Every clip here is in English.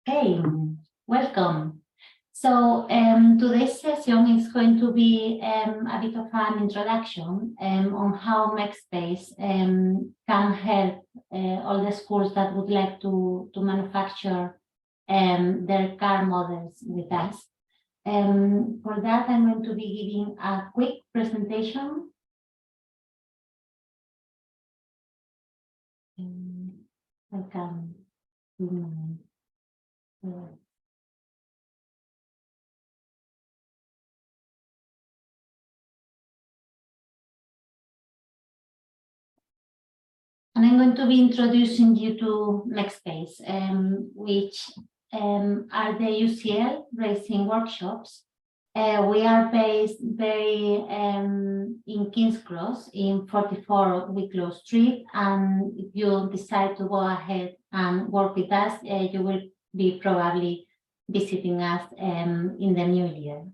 Okay, welcome. So today's session is going to be a bit of an introduction on how Makerspace can help all the schools that would like to manufacture their car models with us. For that, I'm going to be giving a quick presentation. I can do my and I'm going to be introducing you to Makerspace, which are the UCL racing workshops. We are based in King's Cross in 44 Wicklow Street, and if you decide to go ahead and work with us, you will be probably visiting us in the new year.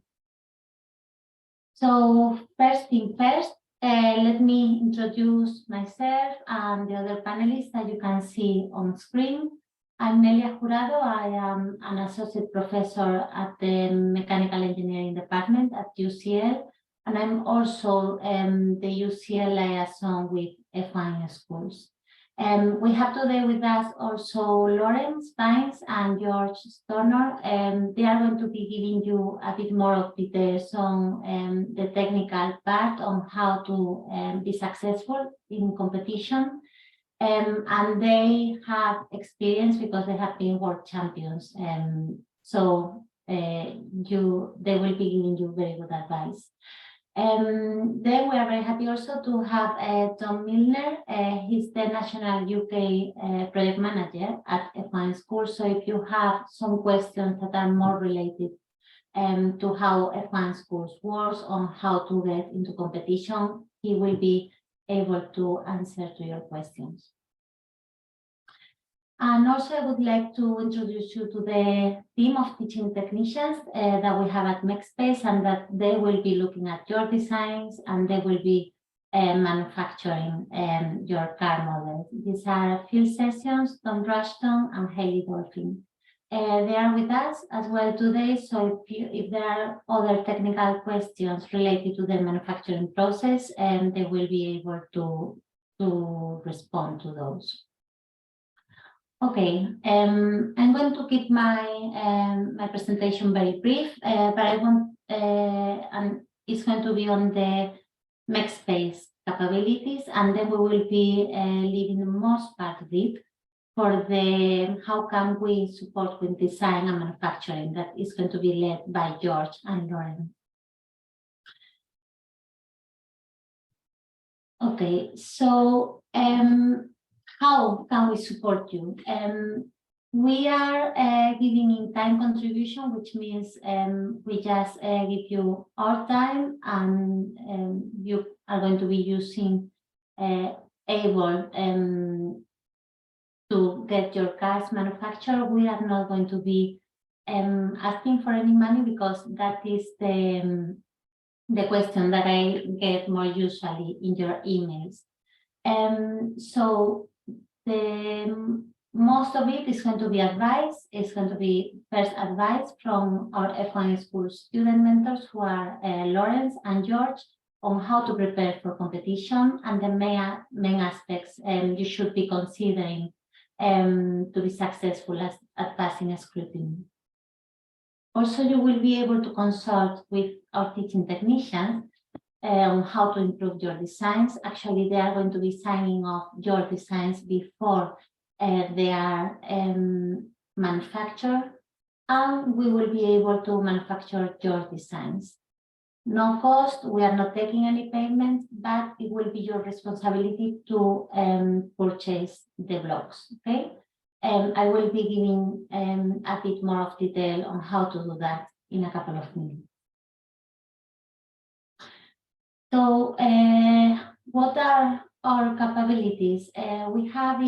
So first thing first, let me introduce myself and the other panelists that you can see on screen. I'm Nelia Jurado. I am an associate professor at the Mechanical Engineering Department at UCL, and I'm also the UCL liaison with F1 schools. We have today with us also Lawrence Vines and George Stornor. They are going to be giving you a bit more of details on the technical part on how to be successful in competition. And they have experience because they have been world champions. So they will be giving you very good advice. Then we are very happy also to have Tom Milner. He's the National UK Project Manager at F1 School. So if you have some questions that are more related to how F1 Schools works, on how to get into competition, he will be able to answer to your questions. And also I would like to introduce you to the team of teaching technicians that we have at Makerspace, and that they will be looking at your designs and they will be manufacturing your car models. These are Phil Sessions, Tom Rushton, and Hayley Dolphin. They are with us as well today, so if there are other technical questions related to the manufacturing process, they will be able to respond to those. Okay, I'm going to keep my presentation very brief, but I want, and it's going to be on the Makerspace capabilities, and then we will be leaving the most part of it for the how can we support with design and manufacturing, that is going to be led by George and Lauren. Okay, so how can we support you? We are giving in-time contribution, which means we just give you our time, and you are going to be using able to get your cars manufactured. We are not going to be asking for any money, because that is the question that I get more usually in your emails. So the most of it is going to be advice. It's going to be first advice from our F1 School student mentors, who are Lawrence and George, on how to prepare for competition and the main aspects you should be considering to be successful at passing a scrutiny. Also, you will be able to consult with our teaching technicians on how to improve your designs. Actually, they are going to be signing off your designs before they are manufactured, and we will be able to manufacture your designs. No cost, we are not taking any payment, but it will be your responsibility to purchase the blocks, okay? I will be giving a bit more of detail on how to do that in a couple of minutes. So what are our capabilities? We have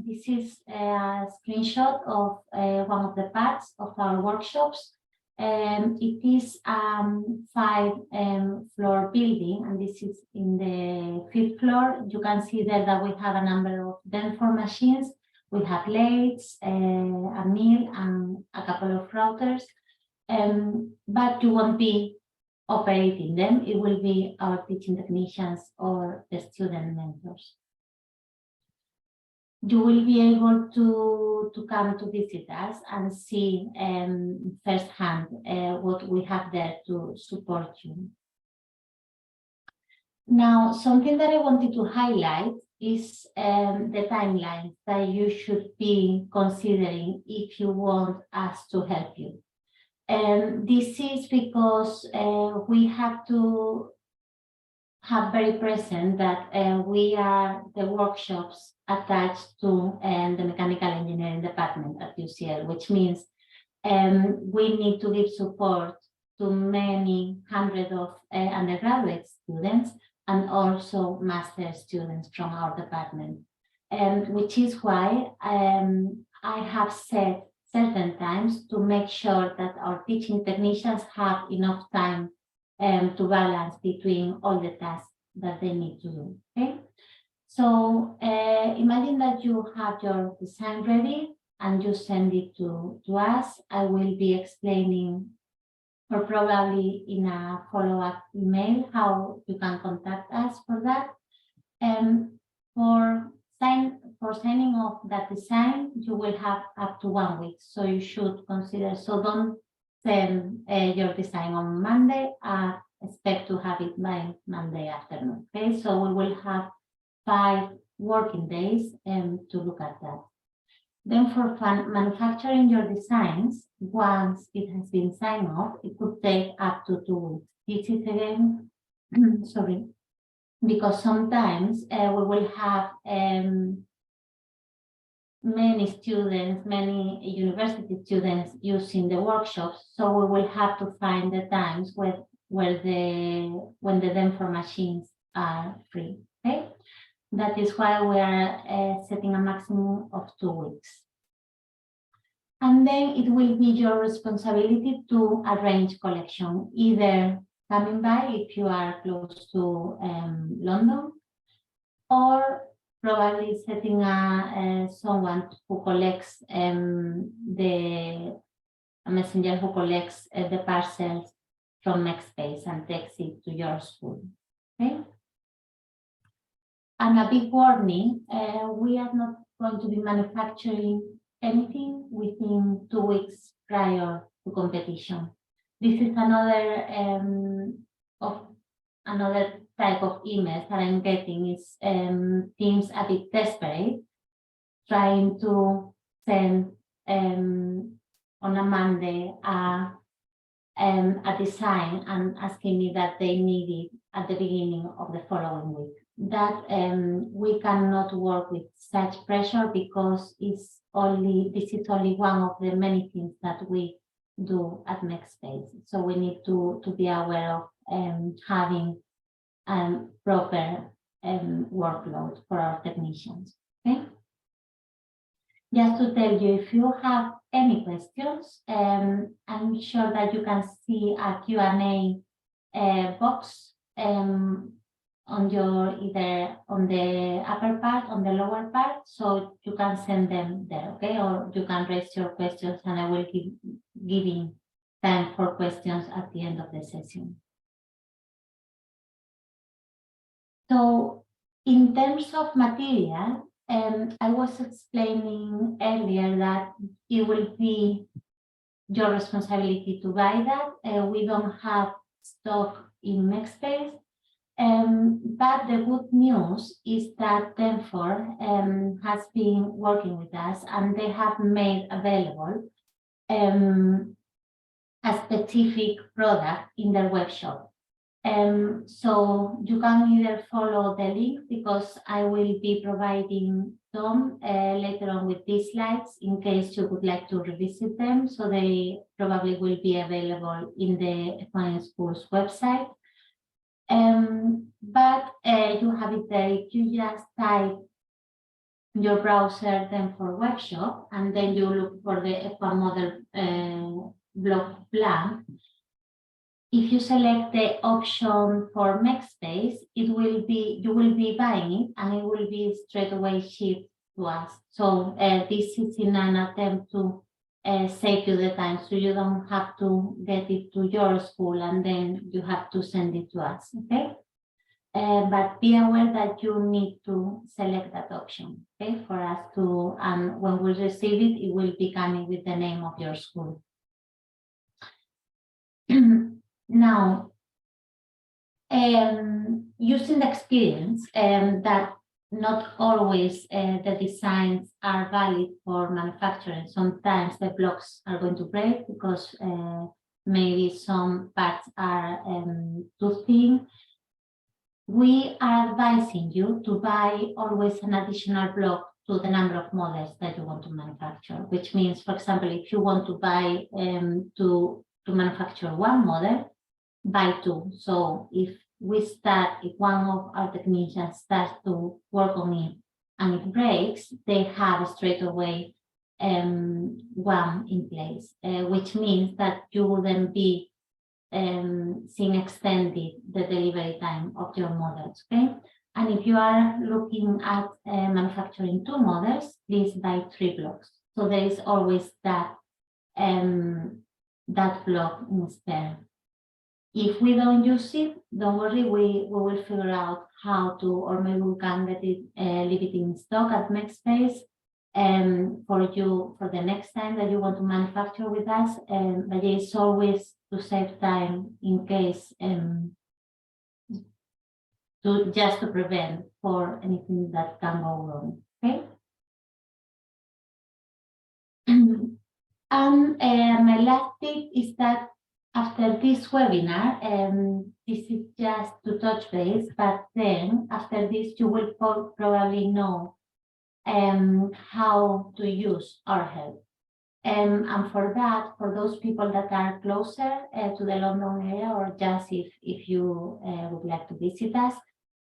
this is a screenshot of one of the parts of our workshops. It is 5-floor building, and this is in the 5th floor. You can see there that we have a number of Denfor machines. We have plates, a meal, and a couple of routers, but you won't be operating them. It will be our teaching technicians or the student mentors. You will be able to come to visit us and see firsthand what we have there to support you. Now, something that I wanted to highlight is the timelines that you should be considering if you want us to help you. This is because we have to have very present that we are the workshops attached to the mechanical engineering department at UCL, which means we need to give support to many hundreds of undergraduate students and also master students from our department, which is why I have said certain times to make sure that our teaching technicians have enough time to balance between all the tasks that they need to do. Okay, so imagine that you have your design ready and you send it to us. I will be explaining, or probably in a follow-up email, how you can contact us for that. For signing off that design, you will have up to 1 week, so you should consider. So don't send your design on Monday. Expect to have it by Monday afternoon. Okay, so we will have 5 working days to look at that. Then for manufacturing your designs, once it has been signed off, it could take up to 2 weeks. This is again, sorry, because sometimes we will have many students, many university students using the workshops, so we will have to find the times when the Denfor machines are free. Okay, that is why we are setting a maximum of 2 weeks. And then it will be your responsibility to arrange collection, either coming by if you are close to London, or probably setting someone who collects a messenger who collects the parcels from MakeSpace and takes it to your school. Okay. And a big warning: we are not going to be manufacturing anything within 2 weeks prior to competition. This is another type of emails that I'm getting. Is teams a bit desperate, trying to send on a Monday a design and asking me that they need it at the beginning of the following week. That we cannot work with such pressure, because this is only one of the many things that we do at MakeSpace. So we need to be aware of having proper workload for our technicians. Okay. Just to tell you, if you have any questions, I'm sure that you can see a Q&A box on your, either on the upper part, on the lower part, so you can send them there, okay? Or you can raise your questions and I will giving time for questions at the end of the session. So in terms of material, I was explaining earlier that it will be your responsibility to buy that. We don't have stock in MakeSpace. But the good news is that Denfor has been working with us, and they have made available a specific product in their web shop. So you can either follow the link, because I will be providing them later on with these slides in case you would like to revisit them. So they probably will be available in the Equine Schools website. But you have it there. If you just type your browser Denfor Webshop and then you look for the Equine Model block plan, if you select the option for MakeSpace, you will be buying it, and it will be straight away shipped to us. So this is in an attempt to save you the time, so you don't have to get it to your school and then you have to send it to us, okay? But be aware that you need to select that option, okay, for us to, and when we receive it, it will be coming with the name of your school. Now, using the experience that not always the designs are valid for manufacturing. Sometimes the blocks are going to break because maybe some parts are too thin. We are advising you to buy always an additional block to the number of models that you want to manufacture, which means, for example, if you want to buy to manufacture one model, buy two. So if one of our technicians starts to work on it and it breaks, they have straight away one in place, which means that you wouldn't be seeing extended the delivery time of your models, okay? And if you are looking at manufacturing two models, please buy 3 blocks. So there is always that block in spare. If we don't use it, don't worry, we will figure out how to, or maybe we can get it, leave it in stock at MakeSpace for you for the next time that you want to manufacture with us. But it's always to save time in case, just to prevent for anything that can go wrong, okay? My last tip is that after this webinar, this is just to touch base, but then after this, you will probably know how to use our help. And for that, for those people that are closer to the London area, or just if you would like to visit us,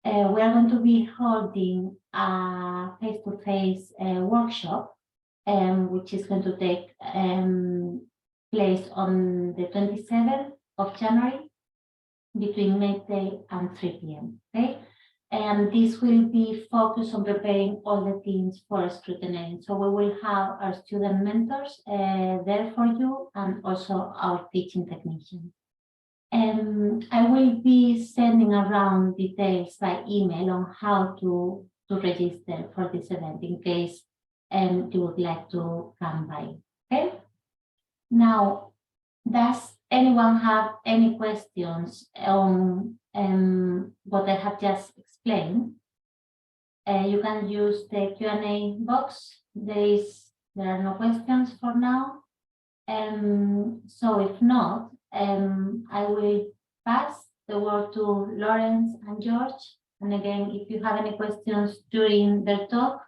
we are going to be holding a face-to-face workshop, which is going to take place on the 27th of January between midday and 3 p.m. Okay, and this will be focused on preparing all the teams for scrutineering. So we will have our student mentors there for you, and also our teaching technician. I will be sending around details by email on how to register for this event in case you would like to come by. Okay. Now, does anyone have any questions on what I have just explained? You can use the Q&A box. There are no questions for now. So if not, I will pass the word to Lawrence and George. And again, if you have any questions during their talk,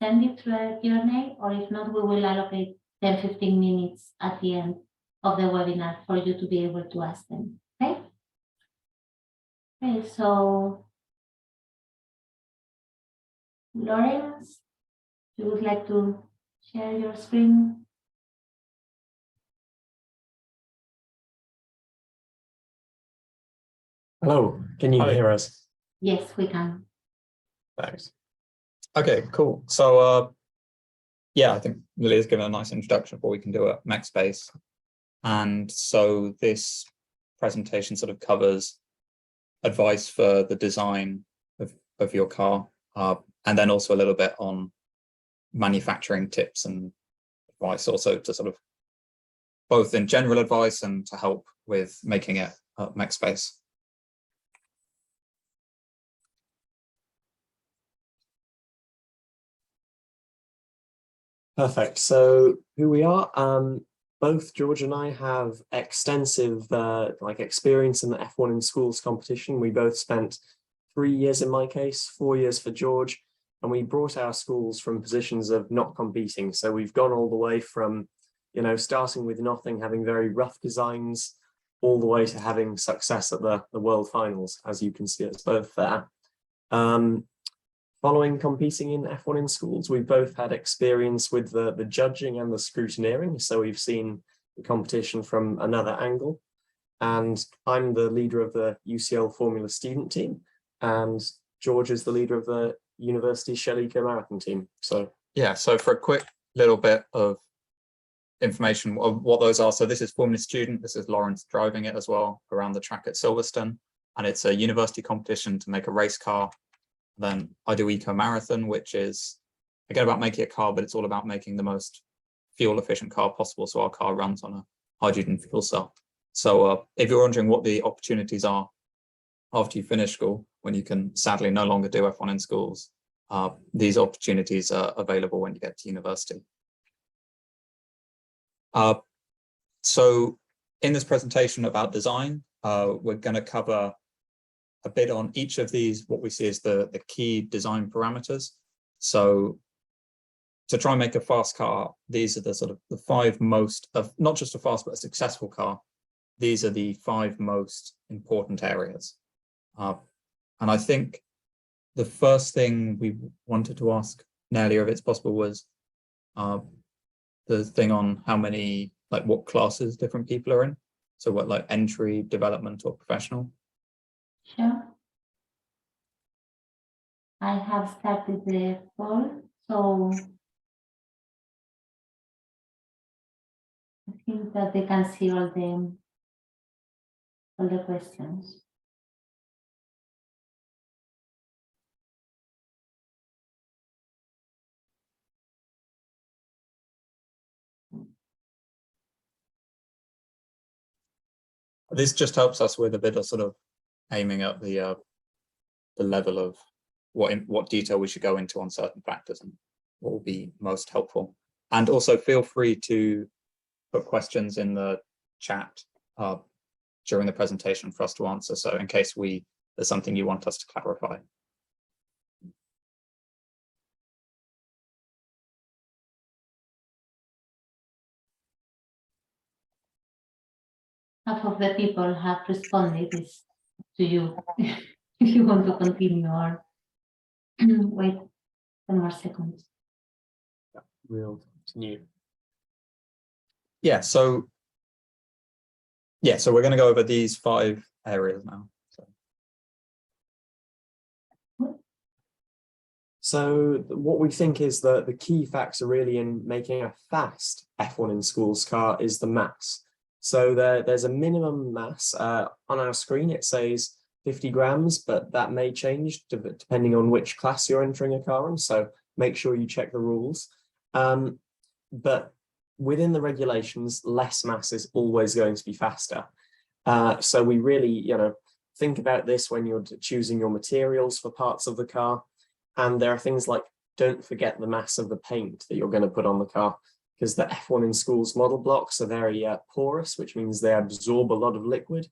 send it through a Q&A, or if not, we will allocate 10-15 minutes at the end of the webinar for you to be able to ask them. Okay? Okay, so Lawrence, you would like to share your screen? Hello, can you hear us? Yes, we can. Thanks. Okay, cool. So yeah, I think Lily's given a nice introduction of what we can do at MakeSpace. And so this presentation sort of covers advice for the design of your car, and then also a little bit on manufacturing tips and advice, also to sort of both in general advice and to help with making it at MakeSpace. Perfect. So who we are, both George and I have extensive experience in the F1 in Schools competition. We both spent 3 years in my case, 4 years for George, and we brought our schools from positions of not competing. So we've gone all the way from, starting with nothing, having very rough designs, all the way to having success at the World Finals, as you can see us both there. Following competing in F1 in Schools, we've both had experience with the judging and the scrutineering. So we've seen the competition from another angle. And I'm the leader of the UCL Formula student team. And George is the leader of the University Shell Eco Marathon team. So Yeah, so for a quick little bit of information of what those are. So this is Formula Student. This is Lawrence driving it as well around the track at Silverstone. And it's a university competition to make a race car. Then I do Eco Marathon, which is again about making a car, but it's all about making the most fuel efficient car possible. So our car runs on a hydrogen fuel cell. So if you're wondering what the opportunities are after you finish school, when you can sadly no longer do F1 in schools, these opportunities are available when you get to university. So in this presentation about design, we're going to cover a bit on each of these, what we see as the key design parameters. So to try and make a fast car, these are the sort of the 5 most of not just a fast, but a successful car. These are the 5 most important areas. And I think the first thing we wanted to ask Nelly, if it's possible, was the thing on how many, like what classes different people are in. So what, like entry, development, or professional? Sure. I have started the poll, so I think that they can see all the questions. This just helps us with a bit of sort of aiming at the level of what detail we should go into on certain factors and what will be most helpful. And also feel free to put questions in the chat during the presentation for us to answer. So in case there's something you want us to clarify. Half of the people have responded. It's to you if you want to continue or wait 10 more seconds. Real new. So we're going to go over these 5 areas now. So what we think is that the key factor really in making a fast F1 in schools car is the mass. So there's a minimum mass on our screen. It says 50 grams, but that may change depending on which class you're entering a car in. So make sure you check the rules. But within the regulations, less mass is always going to be faster. So we really, think about this when you're choosing your materials for parts of the car. And there are things like, don't forget the mass of the paint that you're going to put on the car, because the F1 in schools model blocks are very porous, which means they absorb a lot of liquid.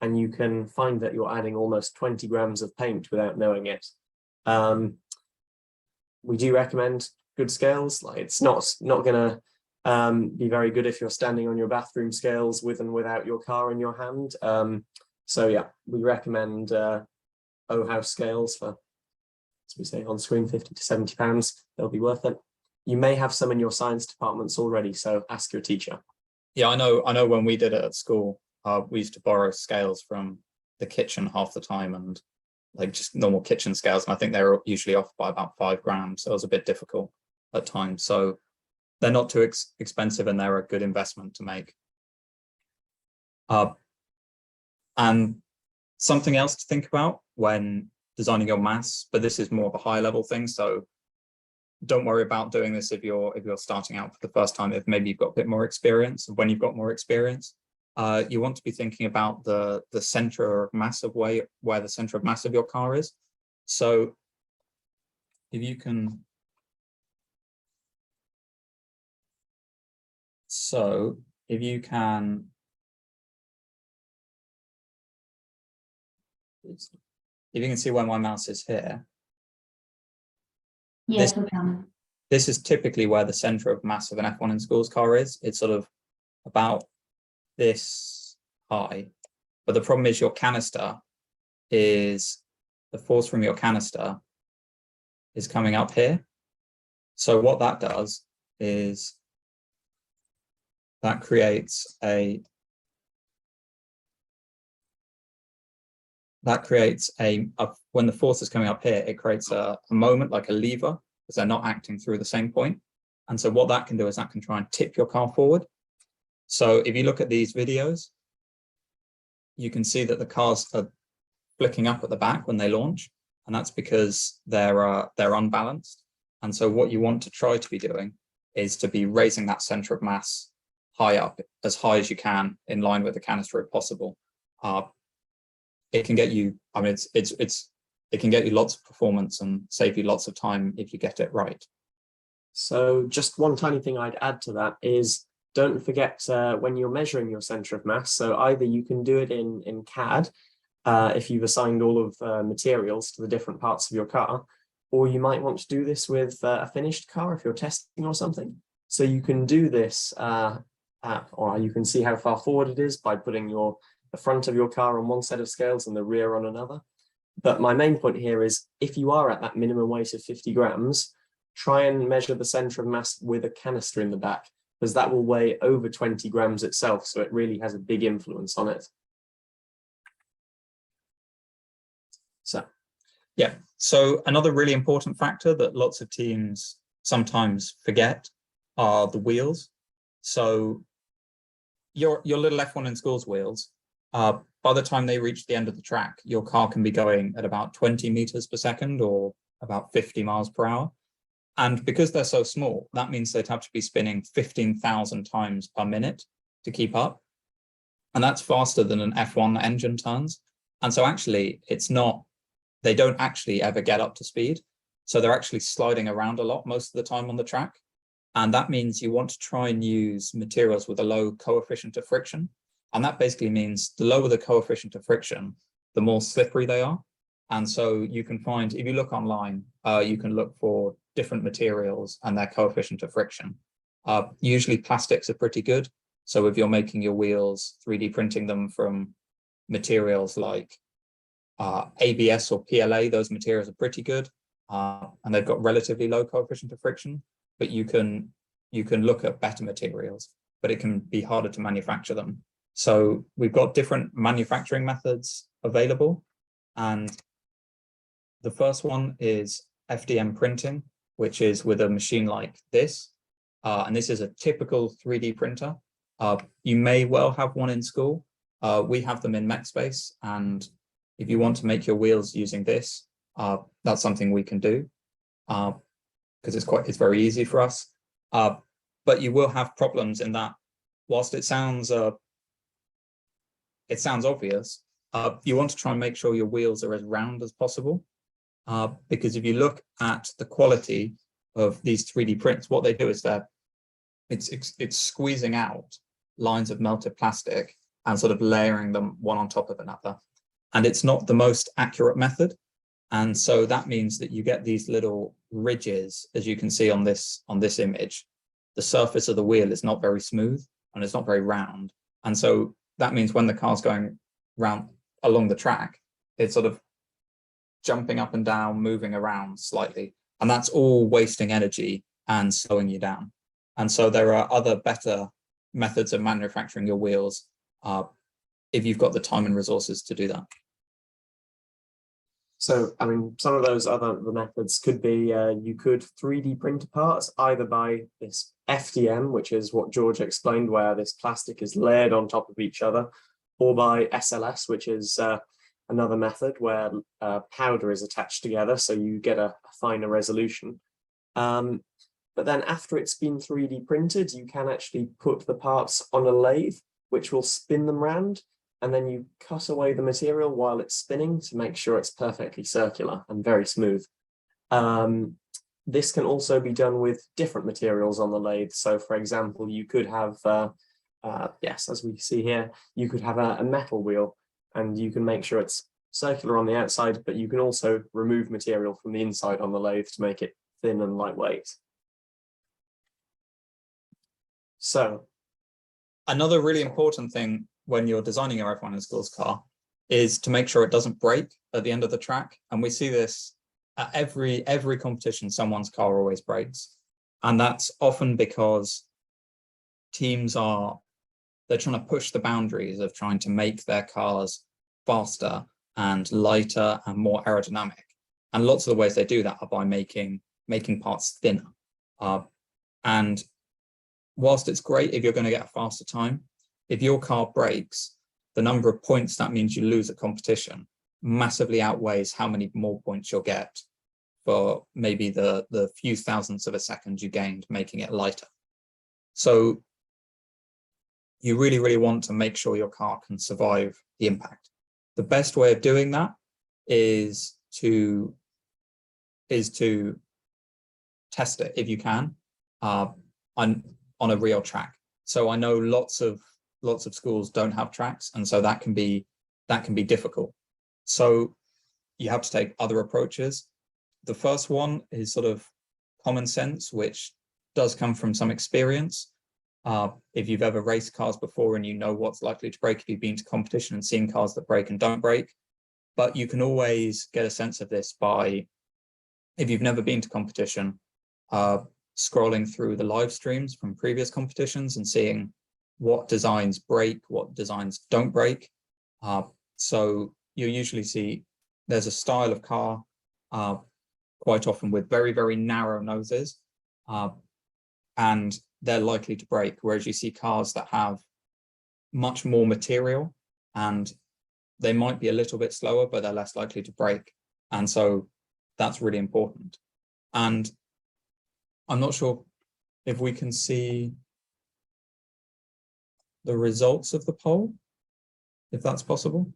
And you can find that you're adding almost 20 grams of paint without knowing it. We do recommend good scales. Like it's not going to be very good if you're standing on your bathroom scales with and without your car in your hand. So yeah, we recommend OHAUS scales for, as we say on screen, 50 to 70 pounds. They'll be worth it. You may have some in your science departments already, so ask your teacher. Yeah, I know when we did it at school, we used to borrow scales from the kitchen half the time, and like just normal kitchen scales. And I think they were usually off by about 5 grams. So it was a bit difficult at times. So they're not too expensive and they're a good investment to make. And something else to think about when designing your mass, but this is more of a high level thing. So don't worry about doing this if you're starting out for the first time, if maybe you've got a bit more experience. When you've got more experience, you want to be thinking about the center of mass of where the center of mass of your car is. So if you can, if you can see where my mouse is here. Yes, we can. This is typically where the center of mass of an F1 in schools car is. It's sort of about this high. But the problem is your canister is, the force from your canister is coming up here. So what that does is that creates when the force is coming up here, it creates a moment, like a lever, because they're not acting through the same point. And so what that can do is that can try and tip your car forward. So if you look at these videos, you can see that the cars are flicking up at the back when they launch, and that's because they're unbalanced. And so what you want to try to be doing is to be raising that center of mass high up, as high as you can, in line with the canister if possible. It can get you, I mean, it can get you lots of performance and save you lots of time if you get it right. So just one tiny thing I'd add to that is, don't forget when you're measuring your center of mass, so either you can do it in CAD, if you've assigned all of materials to the different parts of your car, or you might want to do this with a finished car if you're testing or something. So you can do this, or you can see how far forward it is by putting the front of your car on one set of scales and the rear on another. But my main point here is, if you are at that minimum weight of 50 grams, try and measure the center of mass with a canister in the back, because that will weigh over 20 grams itself. So it really has a big influence on it. So, yeah. So another really important factor that lots of teams sometimes forget are the wheels. So your little F1 in Schools wheels, by the time they reach the end of the track, your car can be going at about 20 meters per second or about 50 miles per hour. And because they're so small, that means they'd have to be spinning 15,000 times per minute to keep up. And that's faster than an F1 engine turns. And so actually they don't actually ever get up to speed. So they're actually sliding around a lot most of the time on the track. And that means you want to try and use materials with a low coefficient of friction. And that basically means the lower the coefficient of friction, the more slippery they are. And so you can find, if you look online, you can look for different materials and their coefficient of friction. Usually plastics are pretty good. So if you're making your wheels, 3D printing them from materials like ABS or PLA, those materials are pretty good. And they've got relatively low coefficient of friction, but you can look at better materials, but it can be harder to manufacture them. So we've got different manufacturing methods available. And the first one is FDM printing, which is with a machine like this. And this is a typical 3D printer. You may well have one in school. We have them in MechSpace. And if you want to make your wheels using this, that's something we can do, because it's very easy for us. But you will have problems in that whilst it sounds obvious, you want to try and make sure your wheels are as round as possible. Because if you look at the quality of these 3D prints, what they do is it's squeezing out lines of melted plastic and sort of layering them one on top of another. And it's not the most accurate method. And so that means that you get these little ridges, as you can see on this image. The surface of the wheel is not very smooth and it's not very round. And so that means when the car's going round along the track, it's sort of jumping up and down, moving around slightly. And that's all wasting energy and slowing you down. And so there are other better methods of manufacturing your wheels if you've got the time and resources to do that. So, I mean, some of those other methods could be, you could 3D print parts either by this FDM, which is what George explained, where this plastic is layered on top of each other, or by SLS, which is another method where powder is attached together, so you get a finer resolution. But then after it's been 3D printed, you can actually put the parts on a lathe, which will spin them round. And then you cut away the material while it's spinning to make sure it's perfectly circular and very smooth. This can also be done with different materials on the lathe. So for example, you could have, yes, as we see here, you could have a metal wheel and you can make sure it's circular on the outside, but you can also remove material from the inside on the lathe to make it thin and lightweight. So another really important thing when you're designing your F1 in Schools car is to make sure it doesn't break at the end of the track. And we see this at every competition, someone's car always breaks. And that's often because teams they're trying to push the boundaries of trying to make their cars faster and lighter and more aerodynamic. And lots of the ways they do that are by making making parts thinner. And whilst it's great if you're going to get a faster time, if your car breaks, the number of points that means you lose a competition massively outweighs how many more points you'll get for maybe the few thousandths of a second you gained making it lighter. So you really, really want to make sure your car can survive the impact. The best way of doing that is to test it if you can on a real track. So I know lots of schools don't have tracks, and so that can be difficult. So you have to take other approaches. The first one is sort of common sense, which does come from some experience. If you've ever raced cars before and you know what's likely to break, if you've been to competition and seen cars that break and don't break, but you can always get a sense of this by, if you've never been to competition, scrolling through the live streams from previous competitions and seeing what designs break, what designs don't break. So you usually see there's a style of car, quite often with very, very narrow noses, and they're likely to break, whereas you see cars that have much more material and they might be a little bit slower, but they're less likely to break. And so that's really important. And I'm not sure if we can see the results of the poll, if that's possible.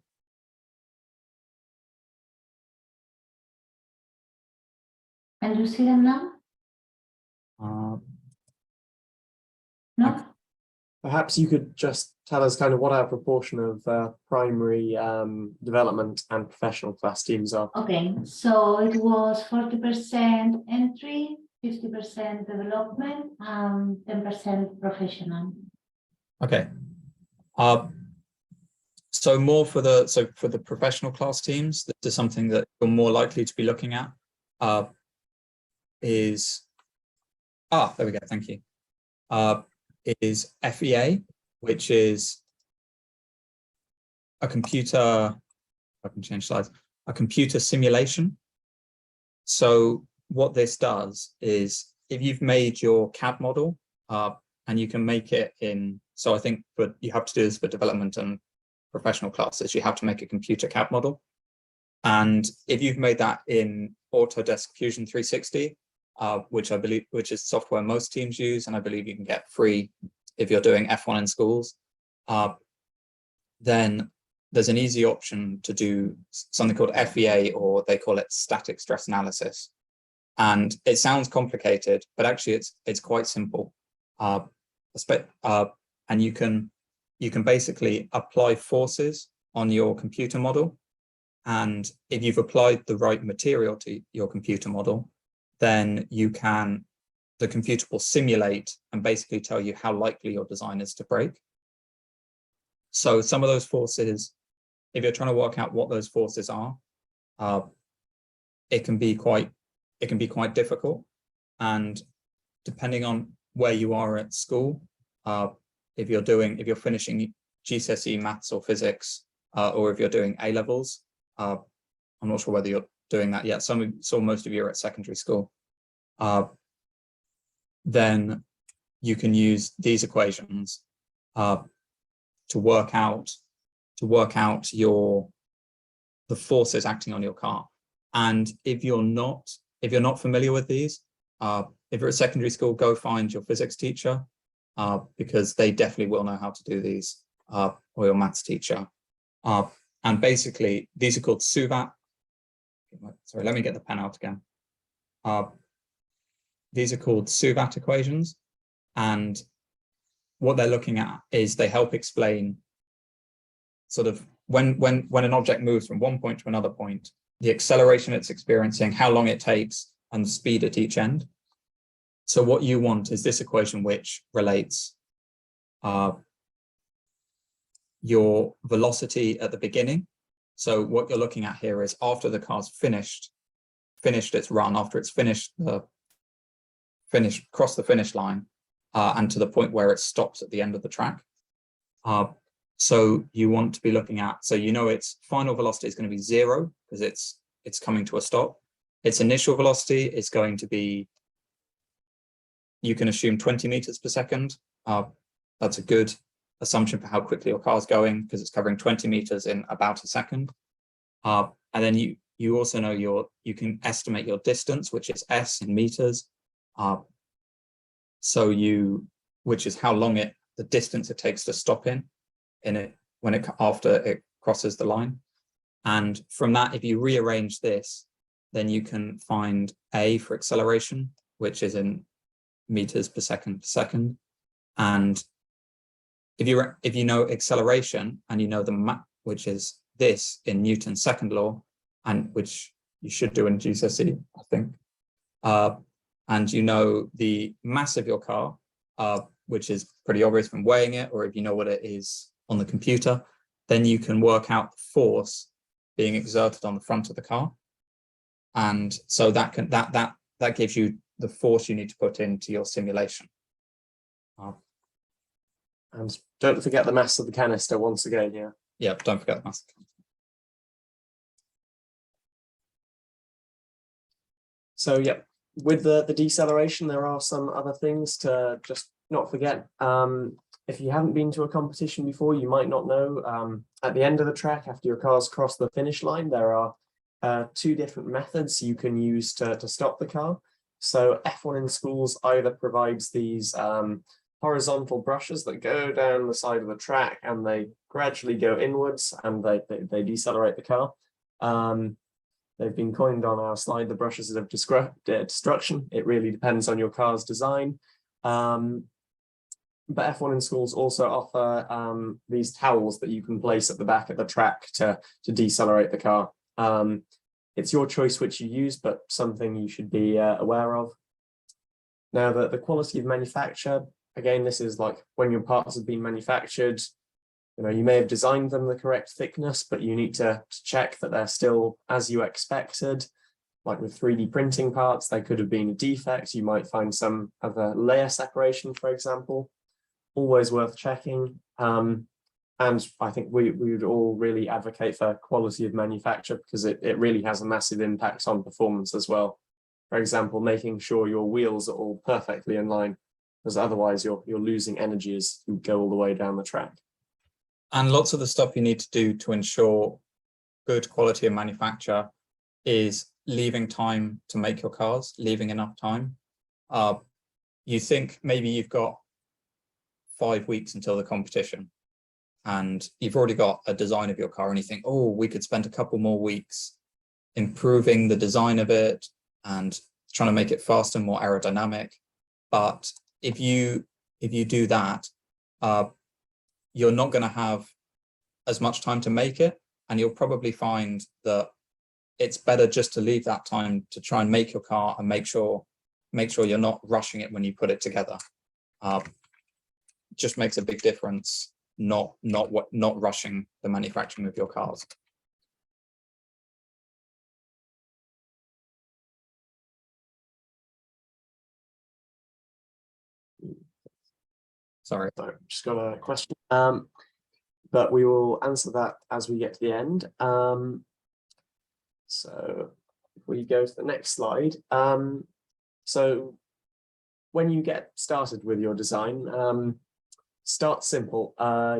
Can you see them now? No? Perhaps you could just tell us kind of what our proportion of primary development and professional class teams are. Okay, so it was 40% entry, 50% development, 10% professional. Okay. So more for the professional class teams, this is something that you're more likely to be looking at. There we go, thank you. Is FEA, which is a computer, I can change slides, a computer simulation. So what this does is, if you've made your CAD model, and you can make it in, so I think you have to do this for development and professional classes, you have to make a computer CAD model. And if you've made that in Autodesk Fusion 360, which is software most teams use, and I believe you can get free if you're doing F1 in schools, then there's an easy option to do something called FEA, or they call it static stress analysis. And it sounds complicated, but actually it's quite simple. And you can basically apply forces on your computer model. And if you've applied the right material to your computer model, then the computer will simulate and basically tell you how likely your design is to break. So some of those forces, if you're trying to work out what those forces are, it can be quite difficult. And depending on where you are at school, if you're finishing GCSE maths or physics, or if you're doing A levels, I'm not sure whether you're doing that yet. Most of you are at secondary school. Then you can use these equations to work out the forces acting on your car. And if you're not familiar with these, if you're at secondary school, go find your physics teacher, because they definitely will know how to do these, or your maths teacher. And basically, these are called SUVAT. Sorry, let me get the pen out again. These are called SUVAT equations. And what they're looking at is they help explain sort of when an object moves from one point to another point, the acceleration it's experiencing, how long it takes, and the speed at each end. So what you want is this equation which relates your velocity at the beginning. So what you're looking at here is after the car's finished its run, after it's crossed the finish line, and to the point where it stops at the end of the track. So you want to be looking at, so its final velocity is going to be 0 because it's coming to a stop. its initial velocity is going to be, you can assume 20 meters per second. That's a good assumption for how quickly your car is going because it's covering 20 meters in about a second. And then you also know you can estimate your distance, which is s in meters. Which is how long the distance it takes to stop in it after it crosses the line. And from that, if you rearrange this, then you can find A for acceleration, which is in meters per second. And if you know acceleration and you know the map, which is this in Newton's second law, and which you should do in GCSE, I think, and you know the mass of your car, which is pretty obvious from weighing it, or if you know what it is on the computer, then you can work out the force being exerted on the front of the car. And so that gives you the force you need to put into your simulation. And don't forget the mass of the canister once again, yeah. Yeah, don't forget the mass. So yeah, with the deceleration, there are some other things to just not forget. If you haven't been to a competition before, you might not know, at the end of the track, after your cars cross the finish line, there are two different methods you can use to stop the car. So F1 in Schools either provides these horizontal brushes that go down the side of the track and they gradually go inwards and they decelerate the car. They've been coined on our slide, the brushes of destruction. It really depends on your car's design. But F1 in Schools also offer these towels that you can place at the back of the track to decelerate the car. It's your choice which you use, but something you should be aware of. Now, the quality of manufacture, again, this is like when your parts have been manufactured, you may have designed them the correct thickness, but you need to check that they're still as you expected. Like with 3D printing parts, there could have been a defect. You might find some other layer separation, for example. Always worth checking. And I think we would all really advocate for quality of manufacture because it really has a massive impact on performance as well. For example, making sure your wheels are all perfectly in line, because otherwise you're losing energy as you go all the way down the track. And lots of the stuff you need to do to ensure good quality of manufacture is leaving time to make your cars, leaving enough time. You think maybe you've got 5 weeks until the competition and you've already got a design of your car and you think, oh, we could spend a couple more weeks improving the design of it and trying to make it faster and more aerodynamic. But if you do that, you're not going to have as much time to make it, and you'll probably find that it's better just to leave that time to try and make your car and make sure you're not rushing it when you put it together. Just makes a big difference, not rushing the manufacturing of your cars. Sorry, just got a question, but we will answer that as we get to the end. So if we go to the next slide. So when you get started with your design, start simple.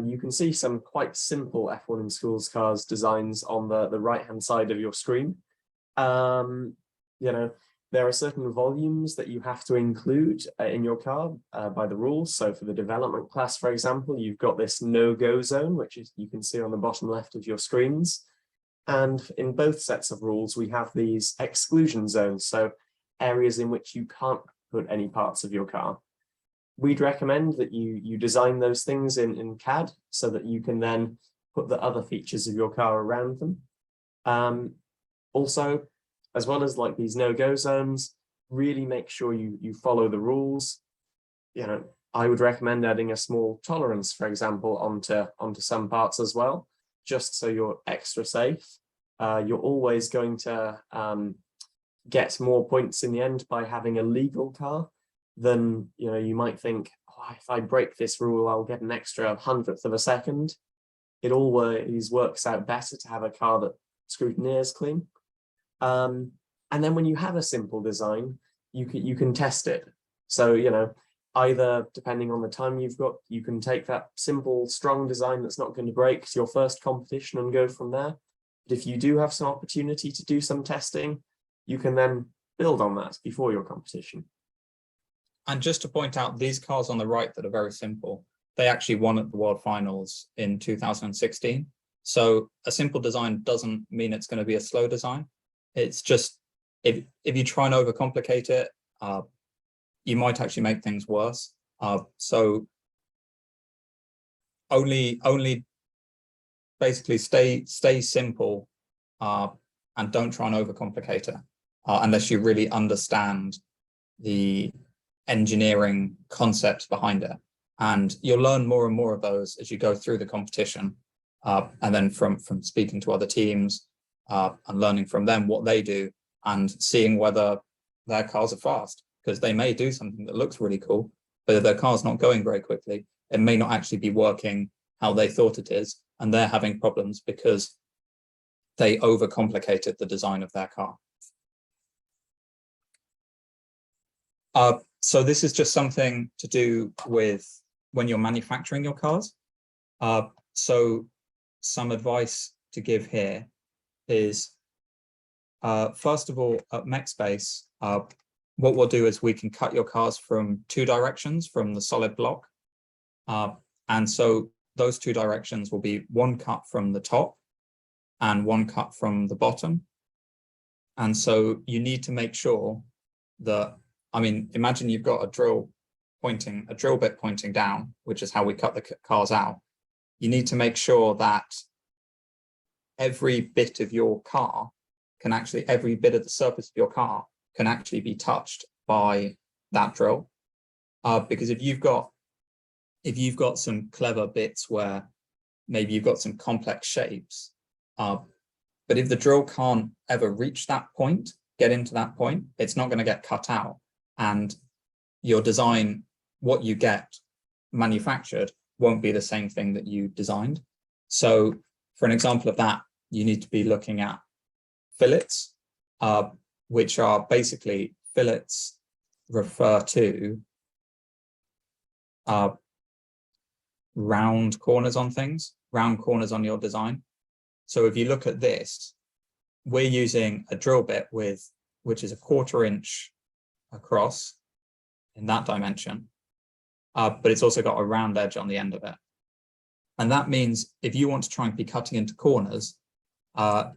You can see some quite simple F1 in Schools cars designs on the right-hand side of your screen. There are certain volumes that you have to include in your car by the rules. So for the development class, for example, you've got this no-go zone, which you can see on the bottom left of your screens. And in both sets of rules, we have these exclusion zones, so areas in which you can't put any parts of your car. We'd recommend that you design those things in CAD so that you can then put the other features of your car around them. Also, as well as like these no-go zones, really make sure you follow the rules. I would recommend adding a small tolerance, for example, onto some parts as well, just so you're extra safe. You're always going to get more points in the end by having a legal car than you might think, oh, if I break this rule, I'll get an extra 100th of a second. It always works out better to have a car that scrutineers clean. And then when you have a simple design, you can test it. So, you know, either depending on the time you've got, you can take that simple, strong design that's not going to break to your first competition and go from there. But if you do have some opportunity to do some testing, you can then build on that before your competition. And just to point out, these cars on the right that are very simple, they actually won at the World Finals in 2016. So a simple design doesn't mean it's going to be a slow design. It's just, if you try and overcomplicate it, you might actually make things worse. So only basically stay simple and don't try and overcomplicate it unless you really understand the engineering concepts behind it. And you'll learn more and more of those as you go through the competition. And then from speaking to other teams and learning from them what they do and seeing whether their cars are fast, because they may do something that looks really cool, but if their car's not going very quickly, it may not actually be working how they thought it is, and they're having problems because they overcomplicated the design of their car. So this is just something to do with when you're manufacturing your cars. So some advice to give here is, first of all, at MechSpace, what we'll do is we can cut your cars from 2 directions from the solid block. And so those 2 directions will be 1 cut from the top and 1 cut from the bottom. And so you need to make sure that, I mean, imagine you've got a drill bit pointing down, which is how we cut the cars out. You need to make sure that every bit of your car can actually, every bit of the surface of your car can actually be touched by that drill. Because if you've got some clever bits where maybe you've got some complex shapes, but if the drill can't ever reach that point, get into that point, it's not going to get cut out. And your design, what you get manufactured, won't be the same thing that you designed. So for an example of that, you need to be looking at fillets, which are basically, fillets refer to round corners on things, round corners on your design. So if you look at this, we're using a drill bit which is a 1/4 inch across in that dimension, but it's also got a round edge on the end of it. And that means if you want to try and be cutting into corners,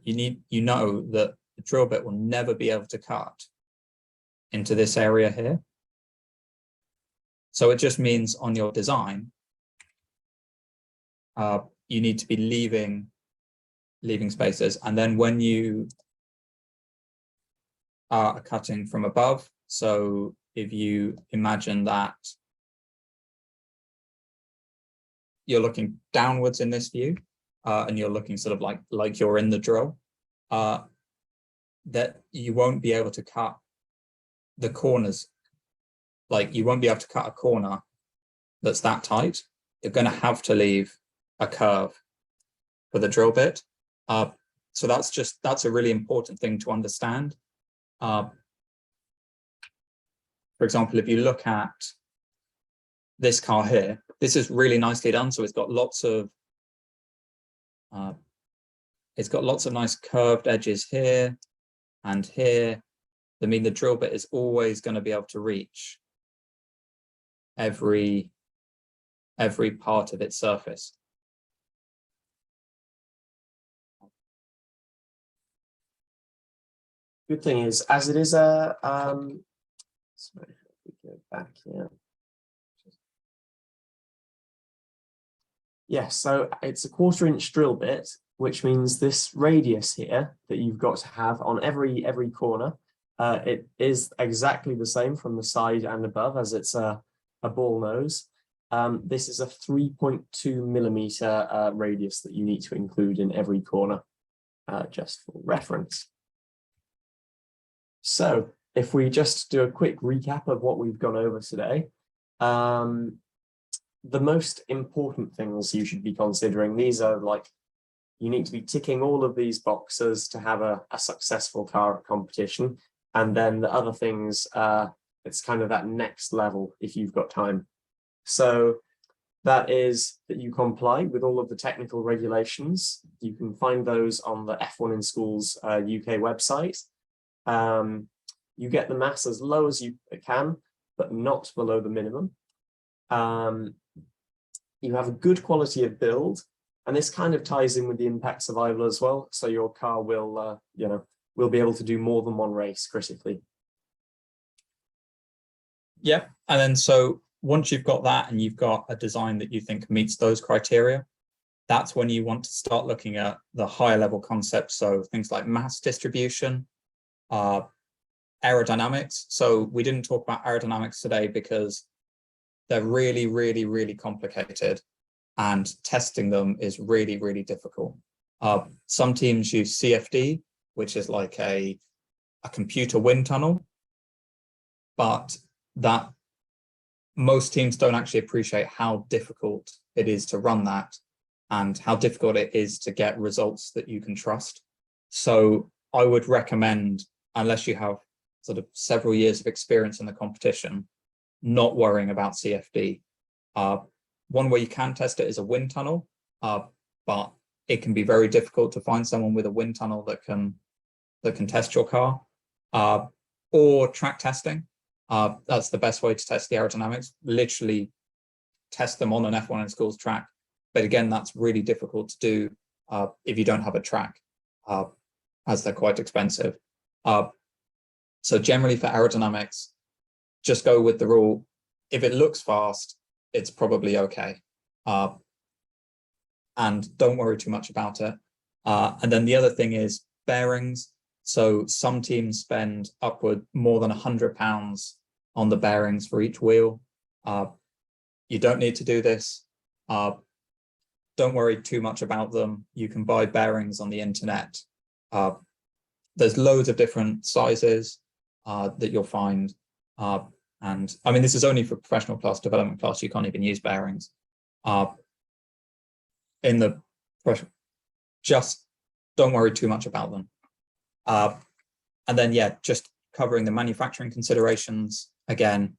you know that the drill bit will never be able to cut into this area here. So it just means on your design, you need to be leaving spaces. And then when you are cutting from above, so if you imagine that you're looking downwards in this view, and you're looking sort of like you're in the drill, that you won't be able to cut the corners. Like you won't be able to cut a corner that's that tight. You're going to have to leave a curve for the drill bit. So that's a really important thing to understand. For example, if you look at this car here, this is really nicely done. So it's got lots of nice curved edges here and here. I mean, the drill bit is always going to be able to reach every part of its surface. Good thing is, as it is a sorry, if we go back here. Yes, so it's a 1/4 inch drill bit, which means this radius here that you've got to have on every corner, it is exactly the same from the side and above, as it's a ball nose. This is a 3.2 millimeter radius that you need to include in every corner, just for reference. So if we just do a quick recap of what we've gone over today, the most important things you should be considering, these are like you need to be ticking all of these boxes to have a successful car competition. And then the other things, it's kind of that next level if you've got time. So that is that you comply with all of the technical regulations. You can find those on the F1 in Schools UK website. You get the mass as low as you can, but not below the minimum. You have a good quality of build, and this kind of ties in with the impact survival as well. So your car will, will be able to do more than one race critically. Yeah, and then so once you've got that and you've got a design that you think meets those criteria, that's when you want to start looking at the higher level concepts. So things like mass distribution, aerodynamics. So we didn't talk about aerodynamics today because they're really, really, really complicated, and testing them is really, really difficult. Some teams use CFD, which is like a computer wind tunnel, but that most teams don't actually appreciate how difficult it is to run that and how difficult it is to get results that you can trust. So I would recommend, unless you have sort of several years of experience in the competition, not worrying about CFD. One way you can test it is a wind tunnel, but it can be very difficult to find someone with a wind tunnel that can test your car, or track testing. That's the best way to test the aerodynamics. Literally test them on an F1 in Schools track. But again, that's really difficult to do if you don't have a track, as they're quite expensive. So generally for aerodynamics, just go with the rule. If it looks fast, it's probably okay. And don't worry too much about it. And then the other thing is bearings. So some teams spend upward more than £100 on the bearings for each wheel. You don't need to do this. Don't worry too much about them. You can buy bearings on the internet. There's loads of different sizes that you'll find. And I mean, this is only for professional class, development class. You can't even use bearings. In the just don't worry too much about them. And then, yeah, just covering the manufacturing considerations. Again,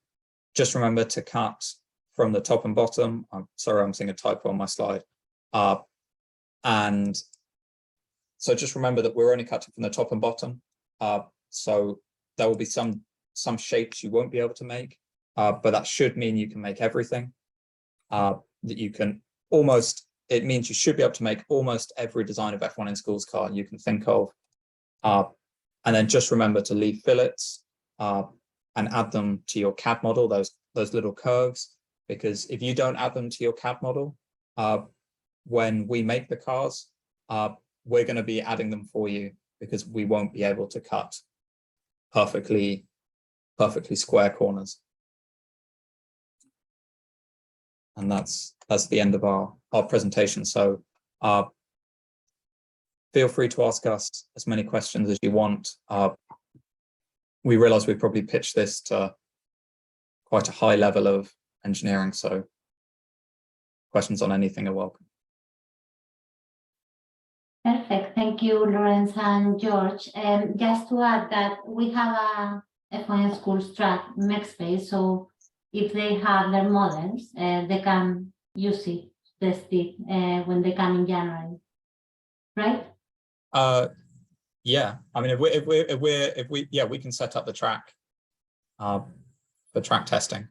just remember to cut from the top and bottom. I'm sorry, I'm seeing a typo on my slide. And so just remember that we're only cutting from the top and bottom. So there will be some shapes you won't be able to make, but that should mean you can make everything. That you can almost, it means you should be able to make almost every design of F1 in Schools car you can think of. And then just remember to leave fillets and add them to your CAD model, those little curves, because if you don't add them to your CAD model, when we make the cars, we're going to be adding them for you because we won't be able to cut perfectly square corners. And that's the end of our presentation. So feel free to ask us as many questions as you want. We realize we probably pitched this to quite a high level of engineering, so questions on anything are welcome. Perfect. Thank you, Lawrence and George. Just to add that we have a F1 in Schools track, MaxSpace, so if they have their models, they can use it, test it when they come in January, right? Yeah. I mean, if we we can set up the track for track testing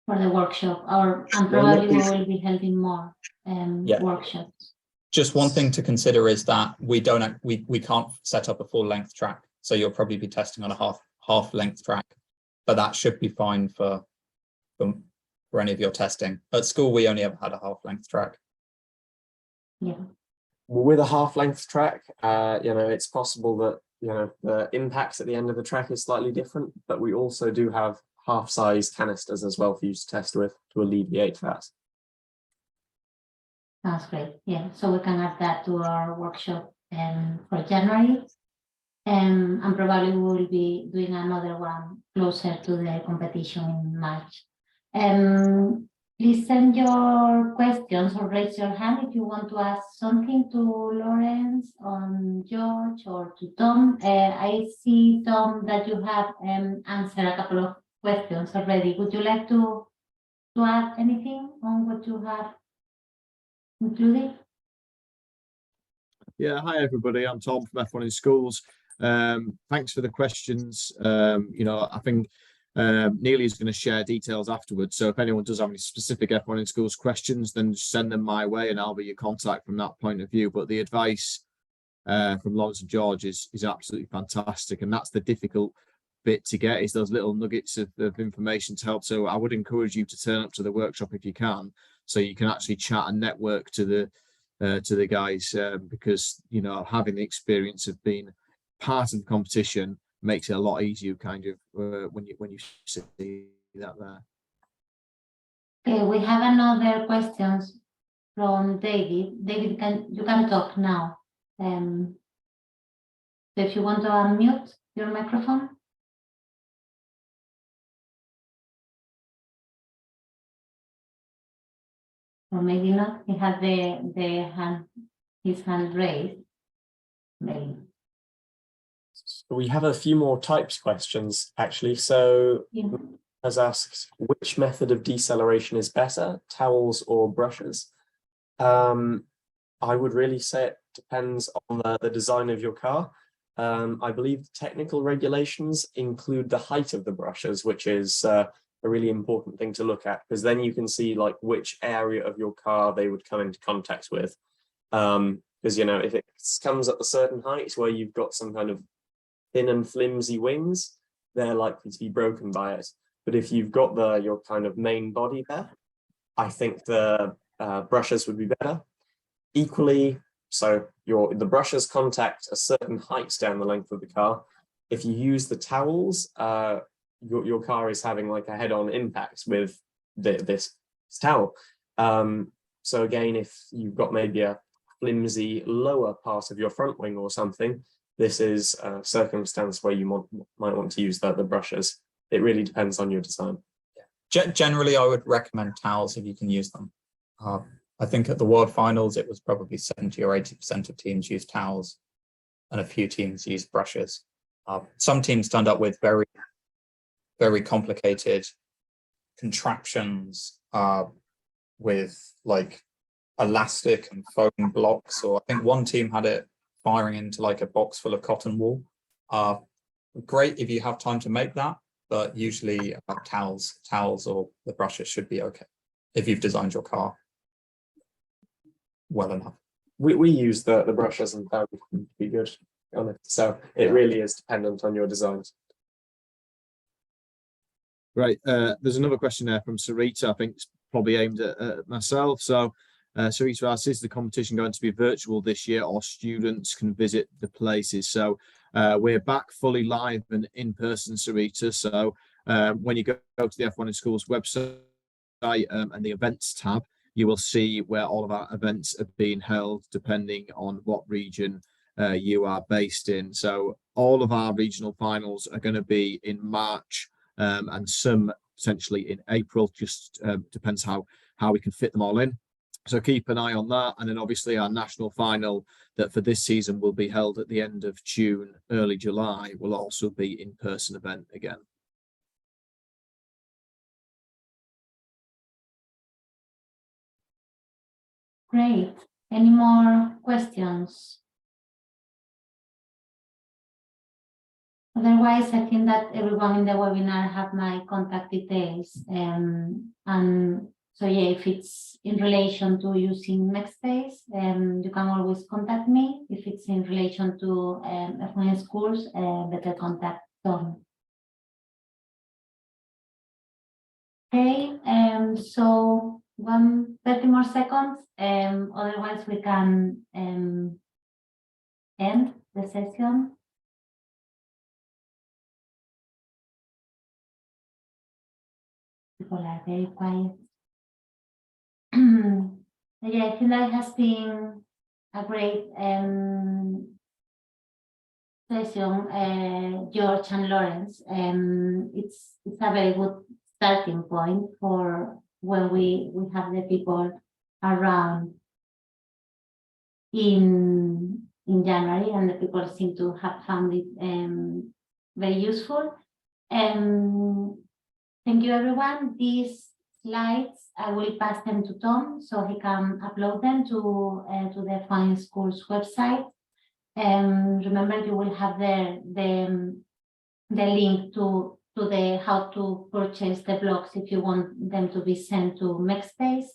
For the workshop, and probably we will be holding more workshops. Just one thing to consider is that we can't set up a full length track, so you'll probably be testing on a half length track, but that should be fine for any of your testing. At school, we only ever had a half length track. Yeah. With a half length track, it's possible that the impacts at the end of the track is slightly different, but we also do have half size canisters as well for you to test with to alleviate that. Sounds great. Yeah, so we can add that to our workshop for January. And probably we will be doing another one closer to the competition in March. Please send your questions or raise your hand if you want to ask something to Lawrence, George, or to Tom. I see, Tom, that you have answered a couple of questions already. Would you like to add anything on what you have included? Yeah, hi everybody. I'm Tom from F1 in Schools. Thanks for the questions. I think Neely is going to share details afterwards. So if anyone does have any specific F1 in Schools questions, then send them my way and I'll be your contact from that point of view. But the advice from Lawrence and George is absolutely fantastic. And that's the difficult bit to get, is those little nuggets of information to help. So I would encourage you to turn up to the workshop if you can, so you can actually chat and network to the guys, because having the experience of being part of the competition makes it a lot easier, kind of, when you see that there. Okay, we have another questions from David. David, you can talk now. So if you want to unmute your microphone. Or maybe not. He has his hand raised. Maybe. So we have a few more types questions, actually. So Yeah. has asked, which method of deceleration is better, towels or brushes? I would really say it depends on the design of your car. I believe the technical regulations include the height of the brushes, which is a really important thing to look at, because then you can see like which area of your car they would come into contact with. Because if it comes at a certain height where you've got some kind of thin and flimsy wings, they're likely to be broken by it. But if you've got your kind of main body there, I think the brushes would be better. Equally, so the brushes contact a certain height down the length of the car. If you use the towels, your car is having like a head-on impact with this towel. So again, if you've got maybe a flimsy lower part of your front wing or something, this is a circumstance where you might want to use the brushes. It really depends on your design. Generally, I would recommend towels if you can use them. I think at the World Finals, it was probably 70 or 80% of teams used towels and a few teams used brushes. Some teams turned up with very, very complicated contraptions with like elastic and foam blocks, or I think one team had it firing into like a box full of cotton wool. Great if you have time to make that, but usually towels or the brushes should be okay if you've designed your car well enough. We use the brushes and that would be good on it. So it really is dependent on your designs. Right. There's another question there from Sarita. I think it's probably aimed at myself. So Sarita asks, is the competition going to be virtual this year, or students can visit the places? So we're back fully live and in person, Sarita. So when you go to the F1 in Schools website and the events tab, you will see where all of our events are being held, depending on what region you are based in. So all of our regional finals are going to be in March, and some potentially in April. Just depends how we can fit them all in. So keep an eye on that. And then obviously our national final that for this season will be held at the end of June, early July, will also be in-person event again. Great. Any more questions? Otherwise, I think that everyone in the webinar have my contact details. And so yeah, if it's in relation to using MaxSpace, you can always contact me. If it's in relation to F1 in Schools, better contact Tom. Okay, so 30 more seconds. Otherwise, we can end the session. People are very quiet. Yeah, I think that has been a great session, George and Lawrence. It's a very good starting point for when we have the people around in January, and the people seem to have found it very useful. Thank you, everyone. These slides, I will pass them to Tom so he can upload them to the F1 in Schools website. Remember, you will have there the link to the how to purchase the blogs if you want them to be sent to MakeSpace.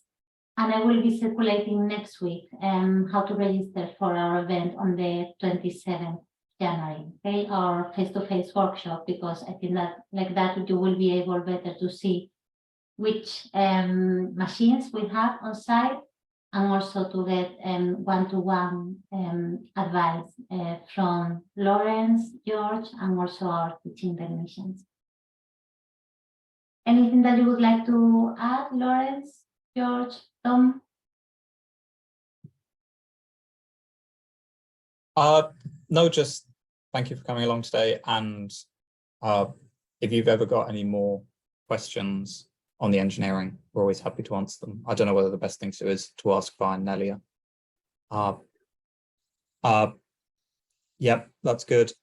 And I will be circulating next week how to register for our event on the 27th January, okay, our face-to-face workshop, because I think that like that you will be able better to see which machines we have on site, and also to get one-to-one advice from Lawrence, George, and also our teaching technicians. Anything that you would like to add, Lawrence, George, Tom? No, just thank you for coming along today. And if you've ever got any more questions on the engineering, we're always happy to answer them. I don't know whether the best thing to do is to ask via Nelia. Yep, that's good.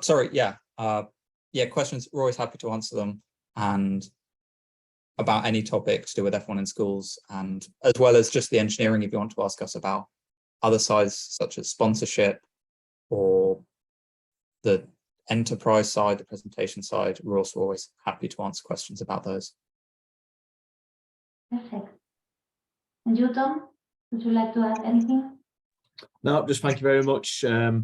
Sorry, yeah. Yeah, questions, we're always happy to answer them. And about any topic to do with F1 in schools, and as well as just the engineering, if you want to ask us about other sides such as sponsorship or the enterprise side, the presentation side, we're also always happy to answer questions about those. Perfect. And you, Tom, would you like to add anything? No, just thank you very much to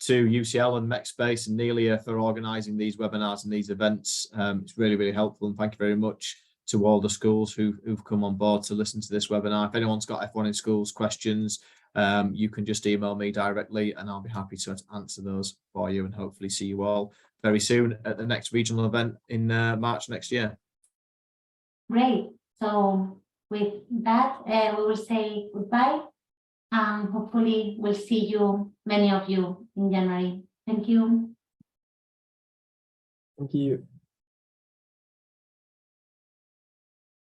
UCL and MakeSpace and Nelia for organising these webinars and these events. It's really, really helpful, and thank you very much to all the schools who've come on board to listen to this webinar. If anyone's got F1 in Schools questions, you can just email me directly and I'll be happy to answer those for you, and hopefully see you all very soon at the next regional event in March next year. Great. So with that, we will say goodbye, and hopefully we'll see you, many of you, in January. Thank you. Thank you.